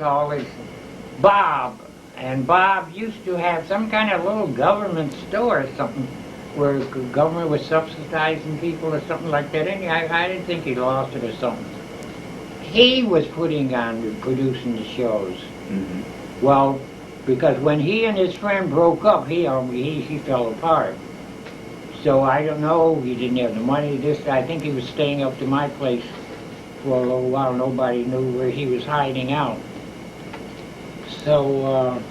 tall as Bob. And Bob used to have some kind of little government store or something where the government was subsidizing people or something like that. And I didn't think he lost it or something. He was producing the shows. Mm-hmm. Well, because when he and his friend broke up, he fell apart. So I don't know, he didn't have the money. I think he was staying up to my place for a little while. Nobody knew where he was hiding out. So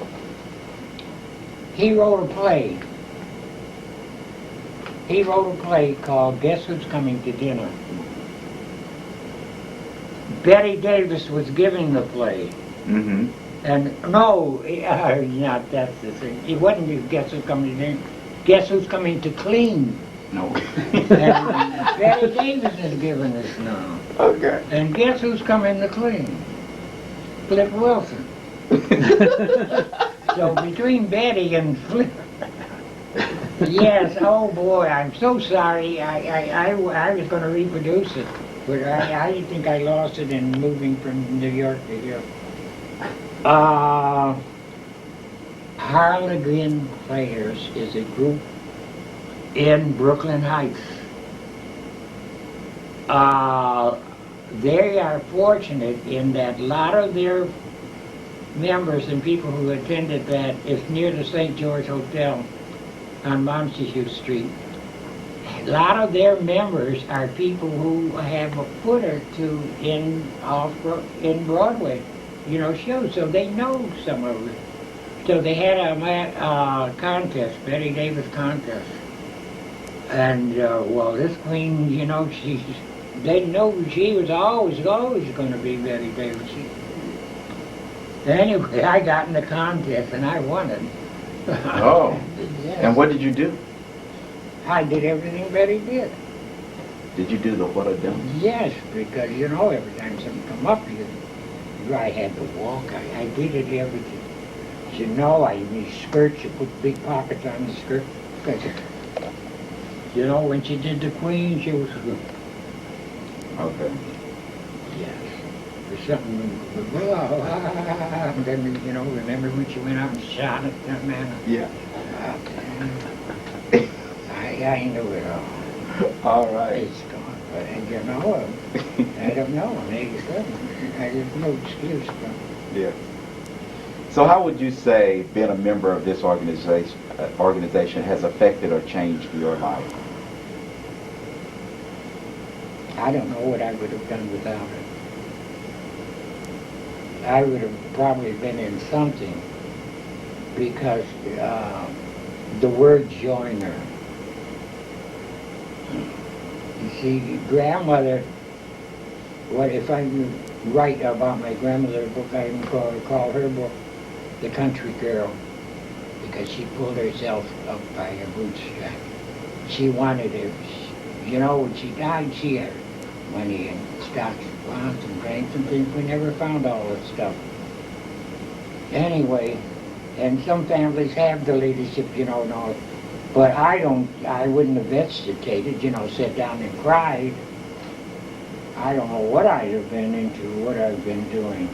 he wrote a play. He wrote a play called Guess Who's Coming to Dinner. Betty Davis was giving the play. Mm-hmm. And no, not that's the thing. It wasn't Guess Who's Coming to Dinner. Guess Who's Coming to Clean. No. And Betty Davis is giving us now. Okay. And guess who's coming to clean? Flip Wilson. So between Betty and Flip, yes, oh boy, I'm so sorry. I was going to reproduce it, but I think I lost it in moving from New York to here. Harlequin Players is a group in Brooklyn Heights. They are fortunate in that a lot of their members and people who attended that is near the St. George Hotel on Montague Street. A lot of their members are people who have a foot or two in Broadway, shows, so they know some of it. So they had a contest, Betty Davis contest. And, this queen, they know she was always going to be Betty Davis. Anyway, I got in the contest and I won it. Oh. Yes. And what did you do? I did everything Betty did. Did you do the what I done? Yes, because, every time something come up, I had to walk. I did it everything. These skirts, you put big pockets on the skirt. Because, when she did the queen, she was good. Okay. Yes. There's something, and then, remember when she went out and shot at that man? Yeah. I knew it all. All right. It's gone. But, I don't know. I'm 87. There's no excuse for it. Yeah. So how would you say being a member of this organization has affected or changed your life? I don't know what I would have done without it. I would have probably been in something because the word joiner. You see, grandmother, what if I write about my grandmother's book, I even call her book The Country Girl, because she pulled herself up by her bootstrap. She wanted it. When she died, she had money and stocks and bonds and banks and things. We never found all that stuff. Anyway, and some families have the leadership, and all. But I wouldn't have hesitated, sat down and cried. I don't know what I'd have been into, what I've been doing.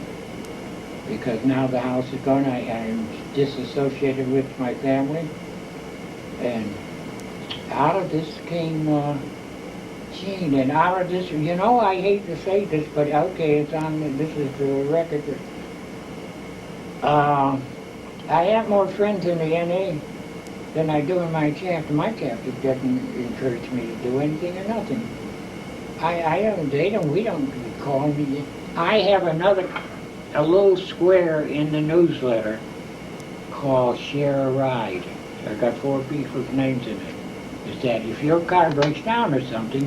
Because now the house is gone, I'm disassociated with my family. And out of this came Gene, and out of this, I hate to say this, but okay, it's on, this is the record. I have more friends in the NA than I do in my chapter. My chapter doesn't encourage me to do anything or nothing. We don't call me. I have a little square in the newsletter called Share a Ride. I've got 4 people's names in it. Is that if your car breaks down or something,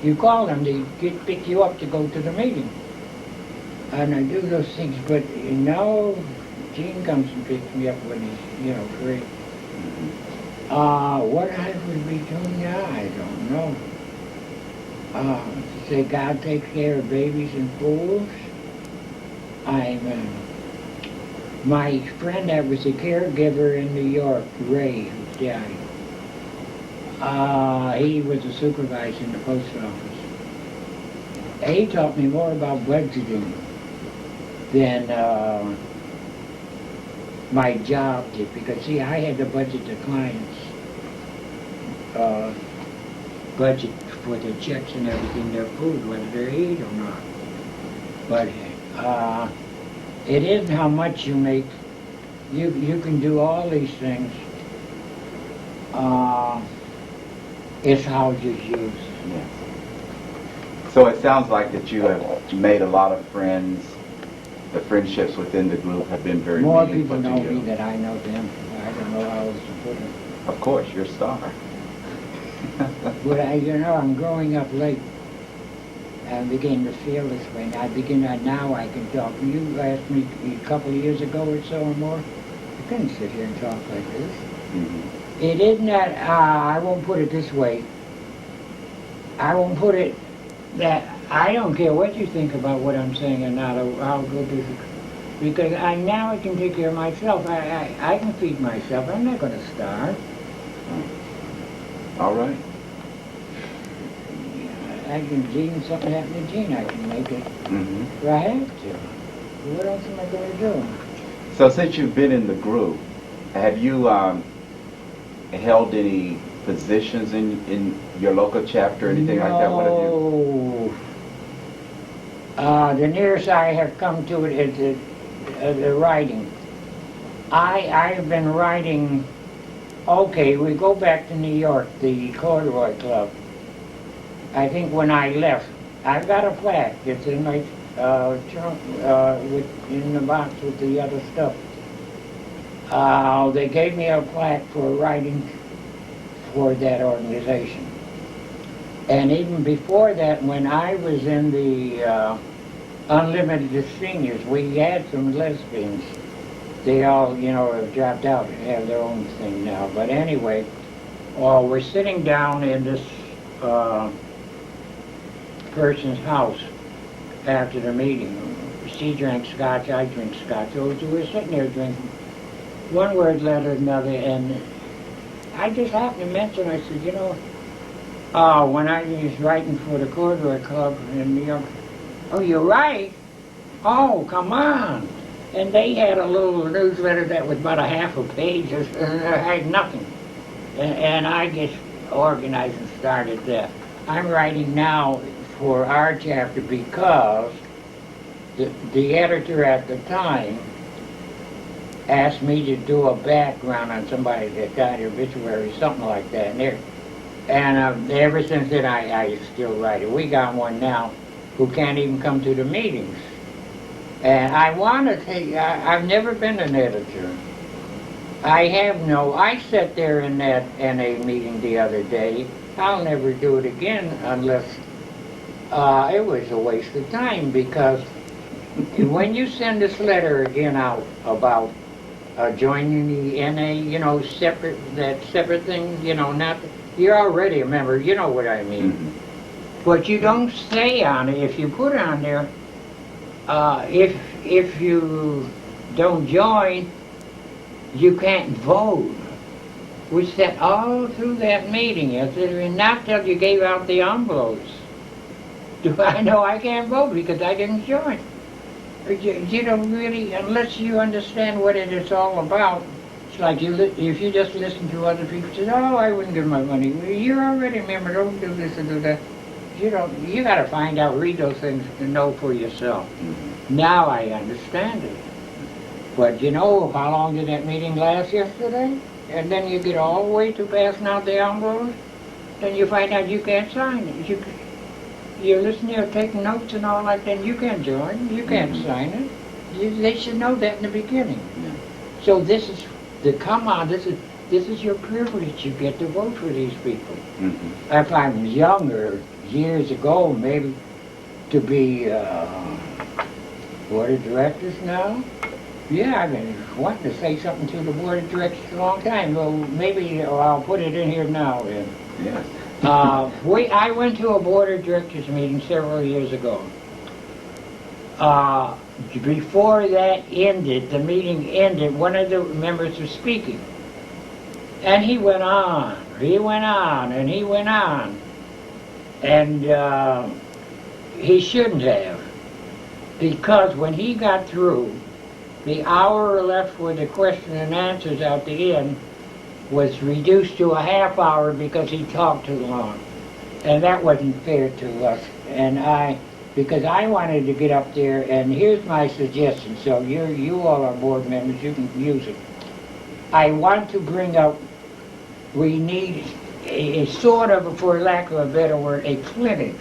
you call them, they pick you up to go to the meeting. And I do those things, but Gene comes and picks me up when he's, free. What I would be doing now, I don't know. Say God takes care of babies and fools. My friend that was a caregiver in New York, Ray, who's died. He was a supervisor in the post office. He taught me more about budgeting than my job did, because see, I had to budget the clients, budget for the checks and everything, their food, whether they eat or not. But it isn't how much you make. You can do all these things. It's how it's used. Yes. So it sounds like that you have made a lot of friends. The friendships within the group have been very More meaningful people know to you. me than I know them. I don't know how else to put it. Of course, you're a star. But I'm growing up late. I'm beginning to feel this way. And I begin now I can talk. You asked me a couple of years ago or so or more, I couldn't sit here and talk like this. Mm-hmm. It isn't that, I won't put it this way. I won't put it that I don't care what you think about what I'm saying or not, or how good this is. Because now I can take care of myself. I can feed myself. I'm not going to starve. All right. I can, Gene, something happened to Gene, I can make it. Mm-hmm. I have to. What else am I going to do? So since you've been in the group, have you held any positions in your local chapter or anything like that? What have you? No. The nearest I have come to it is the writing. I've been writing, okay, we go back to New York, the Corduroy Club. I think when I left, I've got a plaque. It's in my trunk, in the box with the other stuff. They gave me a plaque for writing for that organization. And even before that, when I was in the Unlimited Seniors, we had some lesbians. They all, have dropped out and have their own thing now. But anyway, we're sitting down in this person's house after the meeting. She drank scotch, I drink scotch. So we're sitting there drinking. One word led to another, and I just happened to mention, I said, when I was writing for the Corduroy Club in New York, oh, you're right? Oh, come on. And they had a little newsletter that was about a half a page, and I had nothing. And I just organized and started that. I'm writing now for our chapter because the editor at the time asked me to do a background on somebody that died, obituary, something like that. And ever since then, I still write it. We got one now who can't even come to the meetings. And I want to take, I've never been an editor. I sat there in that NA meeting the other day. I'll never do it again unless it was a waste of time, because when you send this letter again out about joining the NA, separate thing, not, you're already a member, you know what I mean. Mm-hmm. But you don't say on it, if you put on there, if you don't join, you can't vote. We sat all through that meeting yesterday, and not till you gave out the envelopes do I know I can't vote because I didn't join. You don't really, unless you understand what it is all about. It's like if you just listen to other people say, oh, I wouldn't give my money. Well, you're already a member, don't do this and do that. You got to find out, read those things to know for yourself. Mm-hmm. Now I understand it. But how long did that meeting last yesterday? And then you get all the way to passing out the envelopes, then you find out you can't sign it. You're listening, you're taking notes and all like that, you can't join, you can't mm-hmm. sign it. They should know that in the beginning. Yeah. So this is this is your privilege. You get to vote for these people. Mm-hmm. If I'm younger, years ago, maybe to be board of directors now. Yeah, I've been wanting to say something to the board of directors a long time. Well, maybe I'll put it in here now. Then. Yes. I went to a board of directors meeting several years ago. Before that ended, the meeting ended, one of the members was speaking. And he went on, and he went on. And he shouldn't have. because when he got through, the hour left for the question and answers at the end was reduced to a half hour because he talked too long. And that wasn't fair to us. And because I wanted to get up there, and here's my suggestion, so you all are board members, you can use it. I want to bring up, we need a sort of, for lack of a better word, a clinic.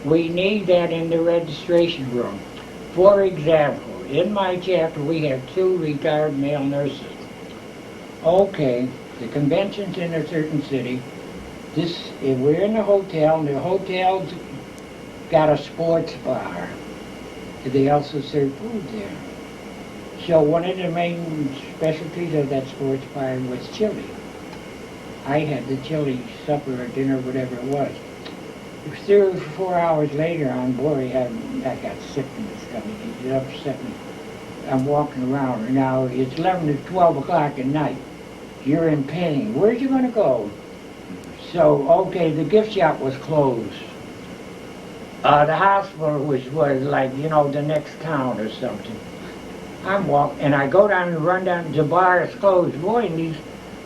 We need that in the registration room. For example, in my chapter we have 2 retired male nurses. Okay, the convention's in a certain city. We're in a hotel, and the hotel's got a sports bar. They also serve food there. So one of the main specialties of that sports bar was chili. I had the chili supper or dinner, whatever it was. 3 or 4 hours later on board, I got sick in the stomach. It upset me. I'm walking around. Now, it's 11 to 12 o'clock at night. You're in pain. Where's you going to go? So, okay, the gift shop was closed. The hospital was like, the next town or something. I'm walking, and I go down and run down. The bar is closed. Boy, and these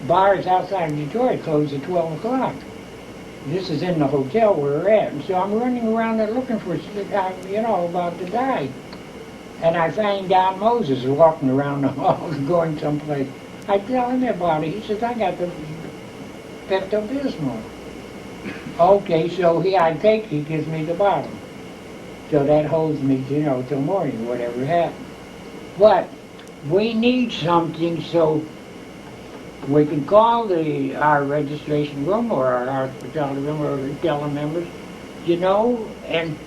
bars outside of Detroit close at 12 o'clock. This is in the hotel where we're at. And so I'm running around there looking for, about to die. And I find Don Moses walking around the hall going someplace. I tell him about it. He says, I got the Pepto-Bismol. Okay, so he gives me the bottle. So that holds me, till morning, whatever happens. But we need something so we can call our registration room or our hospitality room or tell the members, and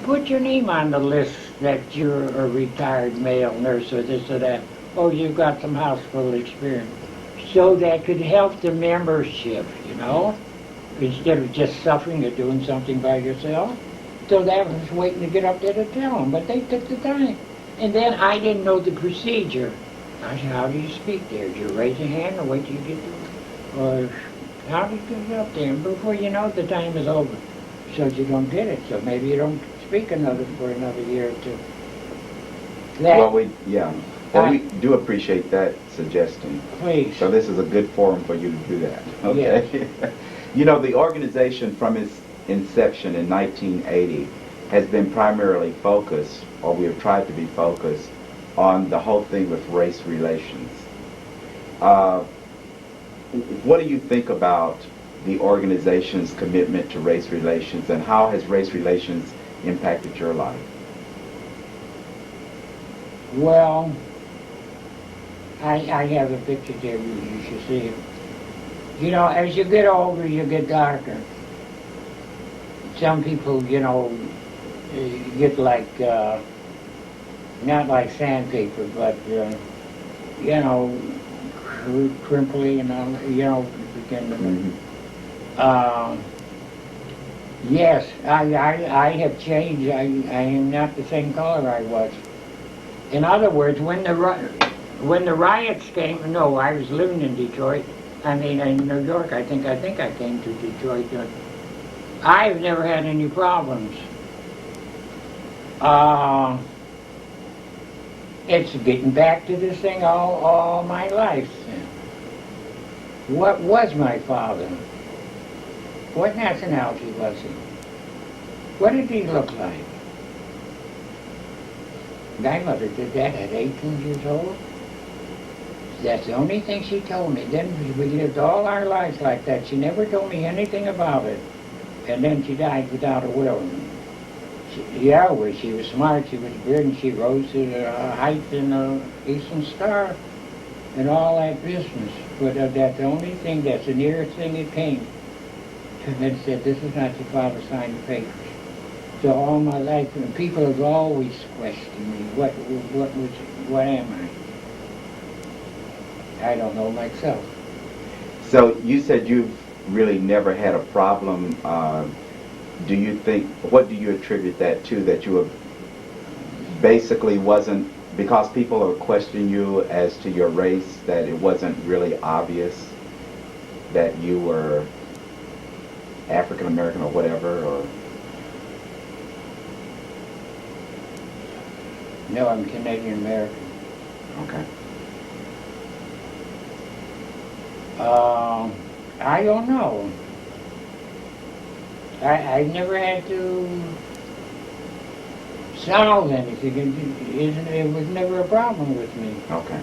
put your name on the list that you're a retired male nurse or this or that. Oh, you've got some hospital experience. So that could help the membership, instead of just suffering or doing something by yourself. So that was waiting to get up there to tell them, but they took the time. And then I didn't know the procedure. I said, how do you speak there? Do you raise a hand or wait till you get there? Or how do you get up there? And before you know it, the time is over. So you don't get it. So maybe you don't speak for another year or two. We do appreciate that suggestion. Please. So this is a good forum for you to do that. Okay. Yes. The organization from its inception in 1980 has been primarily focused, or we have tried to be focused, on the whole thing with race relations. What do you think about the organization's commitment to race relations, and how has race relations impacted your life? Well, I have a picture there, you should see it. As you get older, you get darker. Some people, get like, not like sandpaper, but, crimply and all, begin to... Yes, I have changed. I am not the same color I was. In other words, when the riots came, no, I was living in Detroit. I mean, in New York. I think I came to Detroit. I've never had any problems. It's getting back to this thing all my life. What was my father? What nationality was he? What did he look like? My mother did that at 18 years old. That's the only thing she told me. Then we lived all our lives like that. She never told me anything about it. And then she died without a will. She was smart, she was good, and she rose to the heights in the Eastern Star and all that business. But that's the only thing, that's the nearest thing it came. And then said, this is not your father signed the papers. So all my life, and people have always questioned me, what am I don't know myself. So you said you've really never had a problem. What do you attribute that to, that you have basically wasn't, because people are questioning you as to your race, that it wasn't really obvious that you were African American or whatever, or? No, I'm Canadian American. Okay. I don't know. I never had to solve anything. It was never a problem with me. Okay.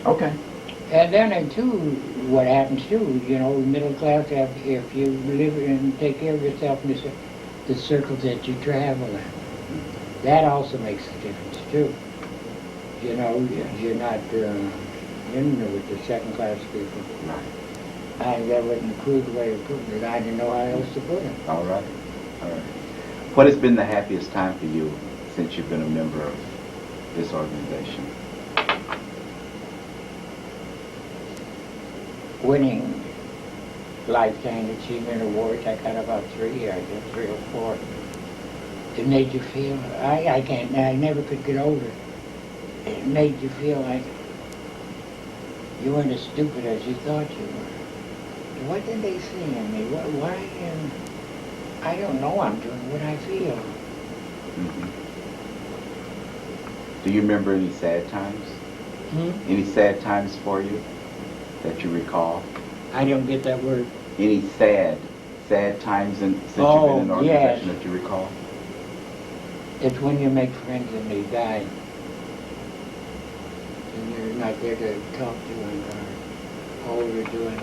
Okay. And then too, what happens too, you know, middle class, if you live and take care of yourself in the circles that you travel in, that also makes a difference too. You know, you're not in with the second class people. And that was a crude way of putting it. I didn't know how else to put it. All right. All right. What has been the happiest time for you since you've been a member of this organization? Winning Lifetime Achievement Awards, I got about 3, I guess 3 or 4. It made you feel, I never could get over it. It made you feel like you weren't as stupid as you thought you were. What did they see in me? Why? I don't know I'm doing what I feel. Mm-hmm. Do you remember any sad times? Any sad times for you that you recall? I don't get that word. Any sad times since you've been in an organization yes. that you recall? It's when you make friends and they die. And you're not there to talk to them or all you're doing.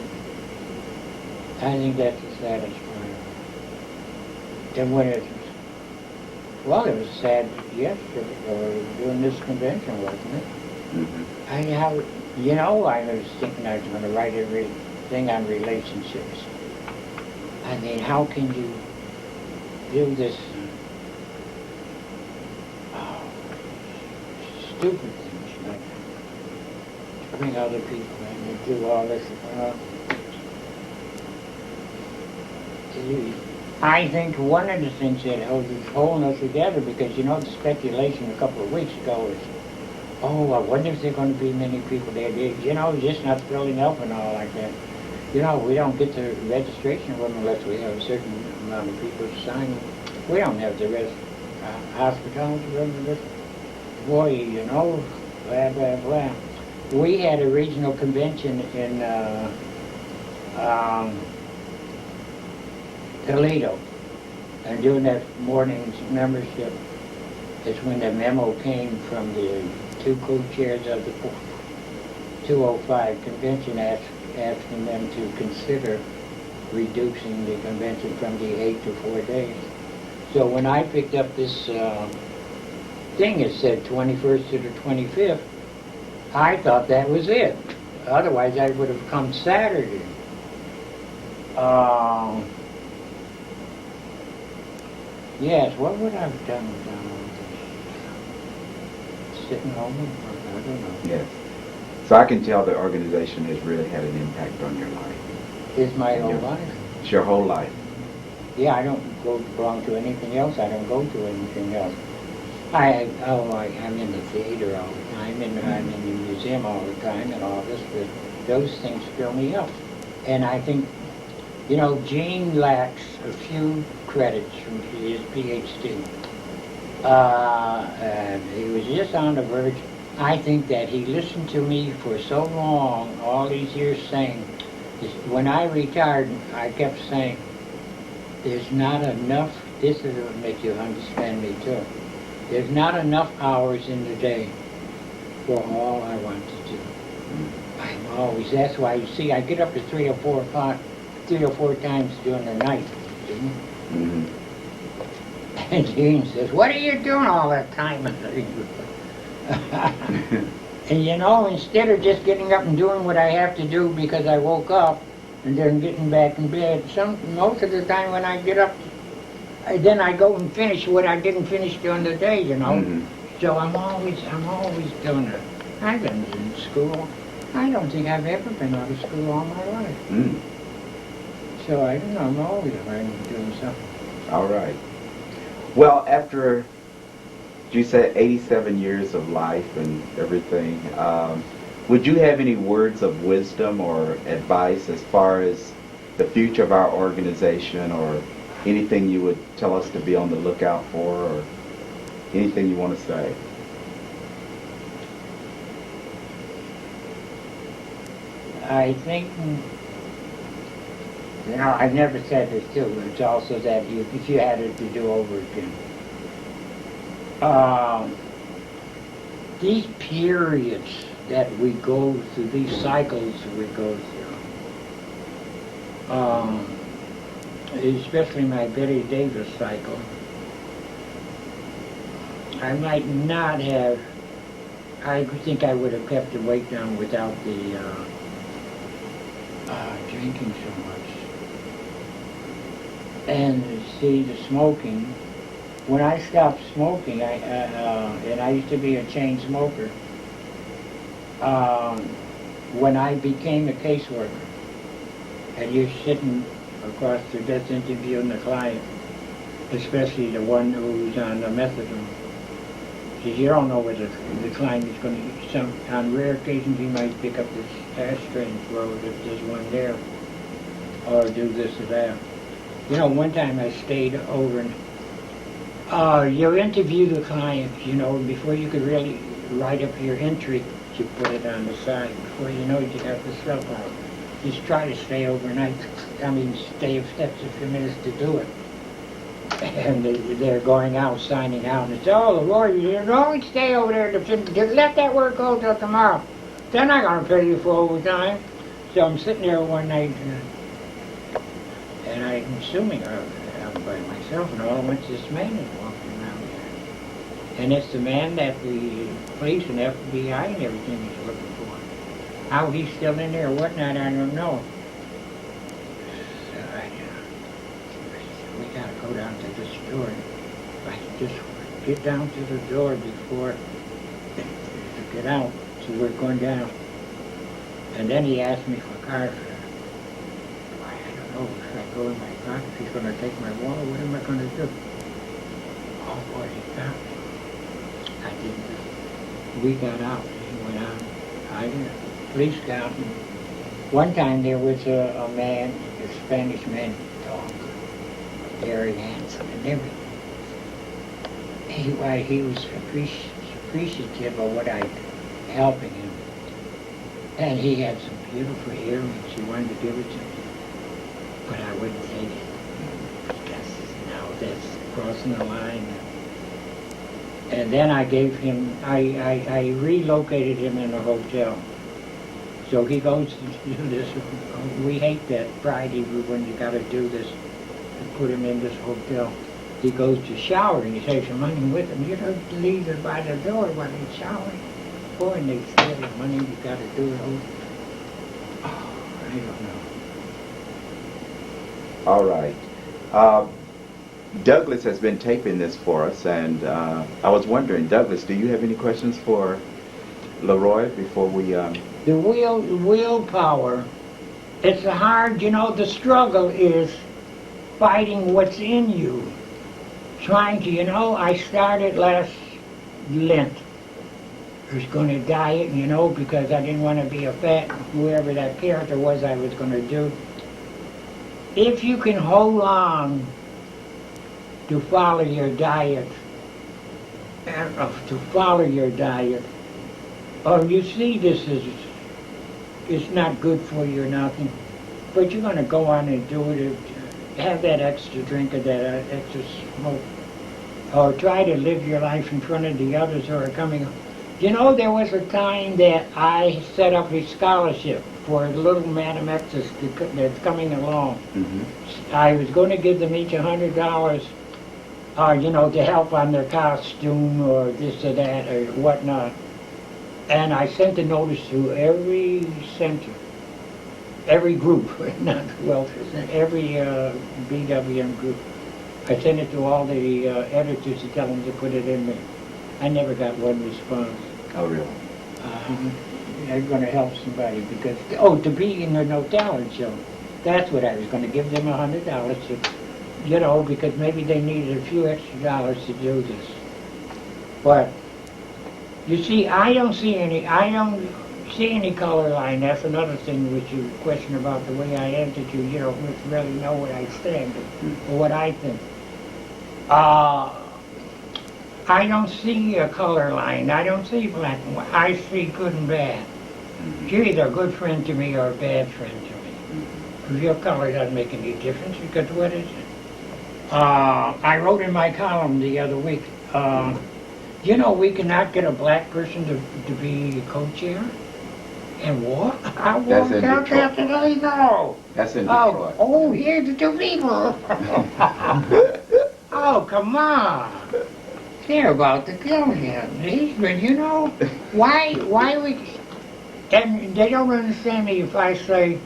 I think that's the saddest part of it. And when it was sad yesterday, or doing this convention, wasn't it? Mm-hmm. I was thinking I was going to write everything on relationships. I mean, how can you do this stupid things like to bring other people in and do all this? I think one of the things that is holding us together, because you know the speculation a couple of weeks ago is, oh, I wonder if there are going to be many people there. You know, just not filling up and all like that. You know, we don't get the registration room unless we have a certain amount of people signing. We don't have the hospitality room unless, boy, you know, blah, blah, blah. We had a regional convention in Toledo, and during that morning's membership is when the memo came from the 2 co-chairs of the 205 convention asking them to consider reducing the convention from the 8 to 4 days. So when I picked up this thing, it said 21st to the 25th, I thought that was it. Otherwise I would have come Saturday. Yes, what would I have done without all this? Sitting home? I don't know. Yes. So I can tell the organization has really had an impact on your life. It's my whole life. It's your whole life. Yeah, I don't belong to anything else. I don't go to anything else. I'm in the theater all the time, and I'm in the museum all the time, and all this, but those things fill me up. And I think, you know, Gene lacks a few credits from his PhD. And he was just on the verge. I think that he listened to me for so long, all these years saying, when I retired, I kept saying, there's not enough, this is what makes you understand me too. There's not enough hours in the day for all I want to do. I'm always, that's why you see, I get up to 3 or 4 times during the night. Mm-hmm. And Gene says, what are you doing all that time? And you know, instead of just getting up and doing what I have to do because I woke up and then getting back in bed, most of the time when I get up, then I go and finish what I didn't finish during the day, you know. Mm-hmm. So I'm always doing it. I've been in school. I don't think I've ever been out of school all my life. Mm. So I don't know, I'm always learning, doing something. All right. Well, after, you said 87 years of life and everything, would you have any words of wisdom or advice as far as the future of our organization, or anything you would tell us to be on the lookout for? Or Anything you want to say? I think, you know, I've never said this too, but it's also that if you had it to do over again, these periods that we go through, these cycles we go through, especially my Betty Davis cycle, I might not have, I think I would have kept the weight down without the drinking so much. And see, the smoking, when I stopped smoking, and I used to be a chain smoker, when I became a caseworker, and you're sitting across the desk interviewing the client, especially the one who's on the methadone, because you don't know whether the client is going to, on rare occasions he might pick up this ashtray and throw it if there's one there, or do this or that. You know, one time I stayed over and you interview the client, you know, before you could really write up your entry, you put it on the side. Before you know it, you got the stuff out. Just try to stay overnight, stay a few minutes to do it. And they're going out, signing out, and it's, oh, the Lord, you don't stay over there, just let that work go till tomorrow. They're not going to pay you for overtime. So I'm sitting there one night, and I'm assuming I'm by myself, and all at once this man is walking around there. And it's the man that the police and FBI and everything is looking for. How he's still in there or whatnot, I don't know. So we got to go down to the store. I just get down to the door before to get out. So we're going down. And then he asked me for a card. I don't know, should I go in my pocket? If he's going to take my wallet, what am I going to do? Oh boy, he got me. I didn't. We got out. He went out. I didn't. Police got him. One time there was a man, a Spanish man, dog, very handsome and everything. He was appreciative of what I helping him. And he had some beautiful earrings. He wanted to give it to me. But I wouldn't take it. Because, that's crossing the line. And then I gave him, I relocated him in a hotel. So he goes to do this. We hate that Friday when you got to do this, to put him in this hotel. He goes to shower and he takes the money with him. You don't leave it by the door while he's showering. Boy, and they steal the money, you got to do it over. Oh, I don't know. All right. Douglas has been taping this for us, and I was wondering, Douglas, do you have any questions for Leroy before we... The willpower, it's hard, the struggle is fighting what's in you. Trying to, I started last Lent. I was going to diet, because I didn't want to be a fat, whoever that character was I was going to do. If you can hold on to follow your diet, you see this is, it's not good for you or nothing, but you're going to go on and do it, have that extra drink or that extra smoke, or try to live your life in front of the others who are coming. There was a time that I set up a scholarship for the little Madamx1 that's coming along. Mm-hmm. I was going to give them each $100, to help on their costume or this or that or whatnot. And I sent a notice to every center, every group, not welfare, every BWM group. I sent it to all the editors to tell them to put it in there. I never got one response. Oh, really? I'm going to help somebody because, to be in the no talent show. That's what I was going to give them $100 to, because maybe they needed a few extra dollars to do this. But, you see, I don't see any color line. That's another thing which you question about the way I answered you. You don't really know where I stand or what I think. I don't see a color line. I don't see black and white. I see good and bad. You're either a good friend to me or a bad friend to me. Because your color doesn't make any difference, because what is it? I wrote in my column the other week, you know, we cannot get a black person to be co-chair and walk. I walked out there today, no. That's in Detroit. Oh, here's the two people. Oh, come on. They're about to kill him. He's been, you know, why we, and they don't understand me if I say,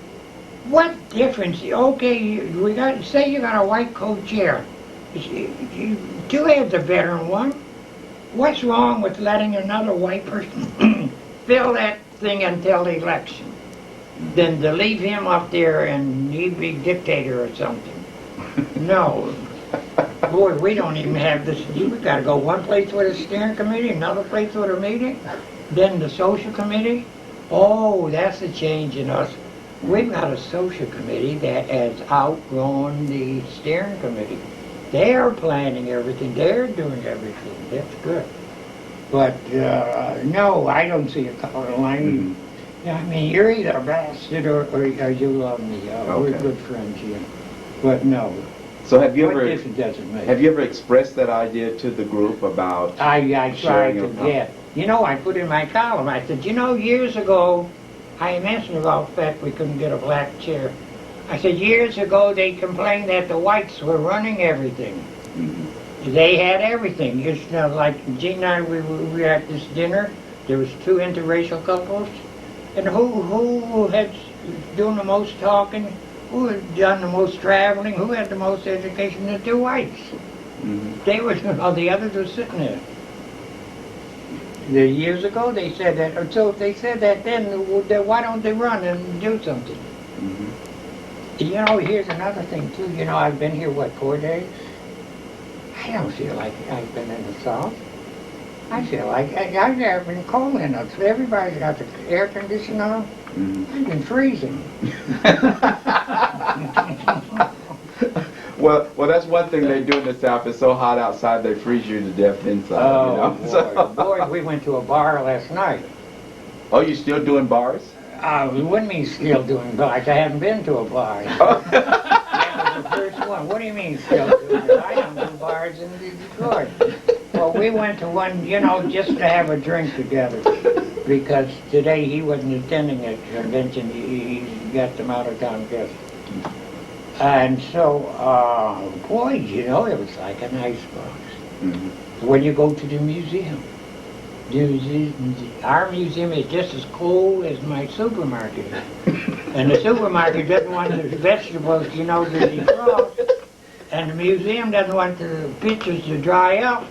what difference, okay, say you got a white co-chair. Two heads are better than one. What's wrong with letting another white person fill that thing until the election? Than to leave him up there and he'd be dictator or something. No. Boy, we don't even have this. We've got to go one place with a steering committee, another place with a meeting, then the social committee. Oh, that's a change in us. We've got a social committee that has outgrown the steering committee. They're planning everything. They're doing everything. That's good. But, no, I don't see a color line. I mean, you're either a bastard or you love me. We're good friends here. But no. So have you What ever difference does it make? have you ever expressed that idea to the group about I tried to your get. You know, I put in my column, I said, you know, years ago, I mentioned about the fact we couldn't get a black chair. I said, years ago, they complained that the whites were running everything. They had everything. It's not like Gene and I, we were at this dinner. There was two interracial couples. And who had doing the most talking? Who had done the most traveling? Who had the most education? The two whites. They were, the others were sitting there. Years ago, they said that. So if they said that then, why don't they run and do something? You know, here's another thing too. You know, I've been here, 4 days? I don't feel like I've been in the South. I feel like I've never been cold enough. Everybody's got the air conditioner on. I've been freezing. Well, that's one thing they do in the South. It's so hot outside they freeze you to death inside. Oh, you know? boy, we went to a bar last night. Oh, you still doing bars? What do you mean still doing bars? I haven't been to a bar. That was the first one. What do you mean still doing it? I don't do bars in Detroit. Well, we went to one, you know, just to have a drink together. Because today he wasn't attending a convention. He got some out-of-town guests. And so, boy, you know, it was like an icebox. When you go to the museum, our museum is just as cold as my supermarket is. And the supermarket doesn't want the vegetables, you know, to defrost. And the museum doesn't want the pictures to dry up.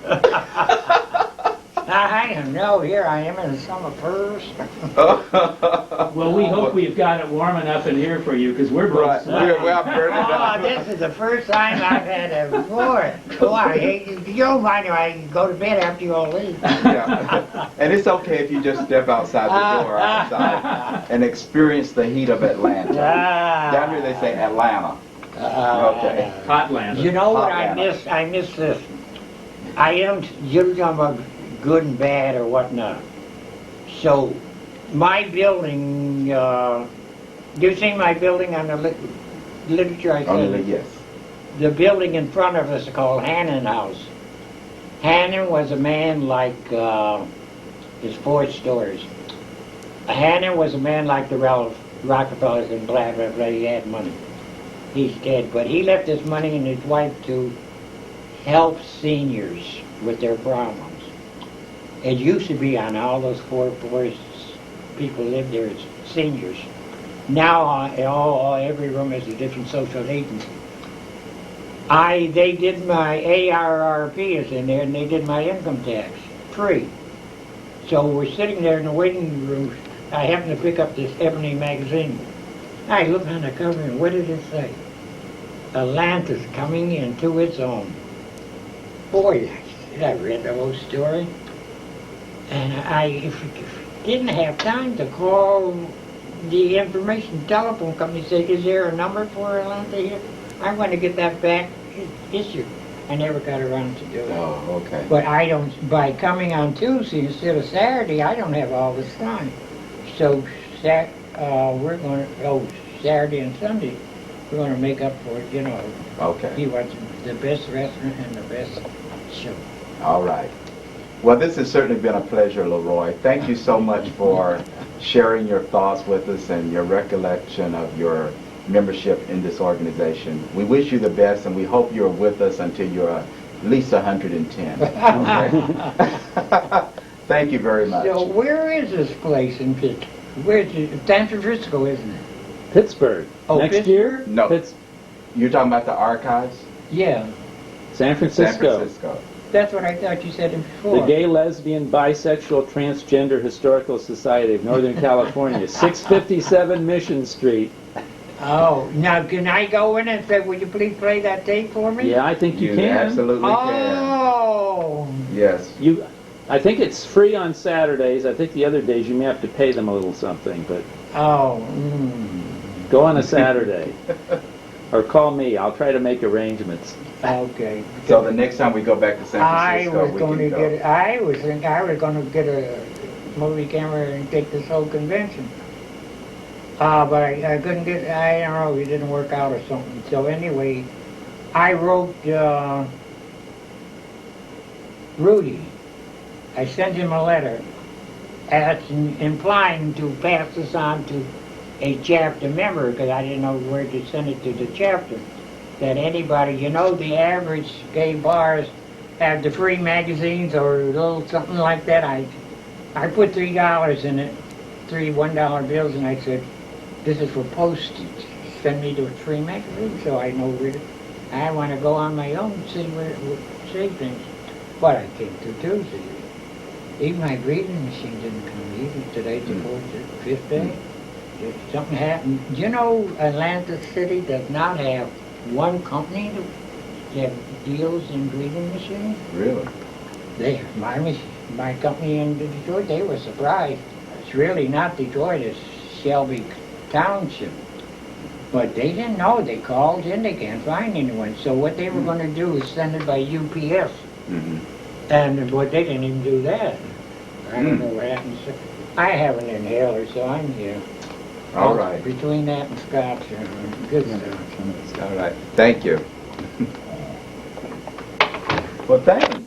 I don't know. Here I am in the summer first. Well, we hope we've got it warm enough in here for you, because we're both sweating. We're burning Oh, this is the first time I've had a boy. Oh, I hate you. You don't mind if I go to bed after you all leave. Yeah. And it's okay if you just step outside the door outside and experience the heat of Atlanta. Down here they say Atlanta. Okay. Hotland. You know what Hot I miss this. You're talking about good and bad or whatnot. So, my building, you seen my building on the literature I said? Yes. The building in front of us is called Hannon House. Hannon was a man like, there's 4 stories. Hannon was a man like the Rockefellers and blah, blah, blah, he had money. He's dead, but he left his money and his wife to help seniors with their problems. It used to be on all those 4 floors, people lived there as seniors. Now, every room has a different social agency. They did my ARRP is in there, and they did my income tax, free. So we're sitting there in the waiting room. I happened to pick up this Ebony magazine. I looked on the cover, and what did it say? Atlanta's coming into its own. Boy, I read the whole story. And if I didn't have time to call the information telephone company and say, is there a number for Atlanta here? I want to get that back issued. I never got around to doing it. Oh, okay. But I don't, by coming on Tuesday instead of Saturday, I don't have all this time. So we're going to, Saturday and Sunday, we're going to make up for it, you know. Okay. He wants the best restaurant and the best show. All right. Well, this has certainly been a pleasure, Leroy. Thank you so much for sharing your thoughts with us and your recollection of your membership in this organization. We wish you the best, and we hope you're with us until you're at least 110. Okay? Thank you very much. So where is this place in Pittsburgh? Where's it? San Francisco, isn't it? Pittsburgh. Oh, Next Pittsburgh? year? No. You're talking about the archives? Yeah, San Francisco. San Francisco. that's what I thought you said it The before. Gay, Lesbian, Bisexual, Transgender Historical Society of Northern California, 657 Mission Street. Oh, now can I go in and say, will you please play that tape for me? Yeah, I think you can. absolutely can. Oh, Yes. I think it's free on Saturdays. I think the other days you may have to pay them a little something, but oh, go on a Saturday. Or call me. I'll try to make arrangements. okay. So the next time we go back to San I Francisco, was we going can to go. get. I was thinking I was going to get a movie camera and take this whole convention. But I couldn't get. I don't know. It didn't work out or something. So anyway, I wrote Rudy. I sent him a letter, implying to pass this on to a chapter member because I didn't know where to send it to the chapter. That anybody, you know, the average gay bars have the free magazines or a little something like that. I put $3 in it, three $1 bills, and I said, "This is for postage. Send me the free magazine so I know where to. I want to go on my own and see where it would say things." But I came to Tuesday. Even my breathing machine didn't come either. Today's the fifth day. Something happened. You know, Atlanta City does not have one company that deals in breathing machines. Really? My company in Detroit, they were surprised. It's really not Detroit, it's Shelby Township. But they didn't know. They called in, they can't find anyone. So what they were going to do is send it by UPS. Mm-hmm. And but they didn't even do that. I don't know what happened. So I have an inhaler, so I'm here. All right. Between that and scotch, good stuff. All right. Thank you. Well, thanks.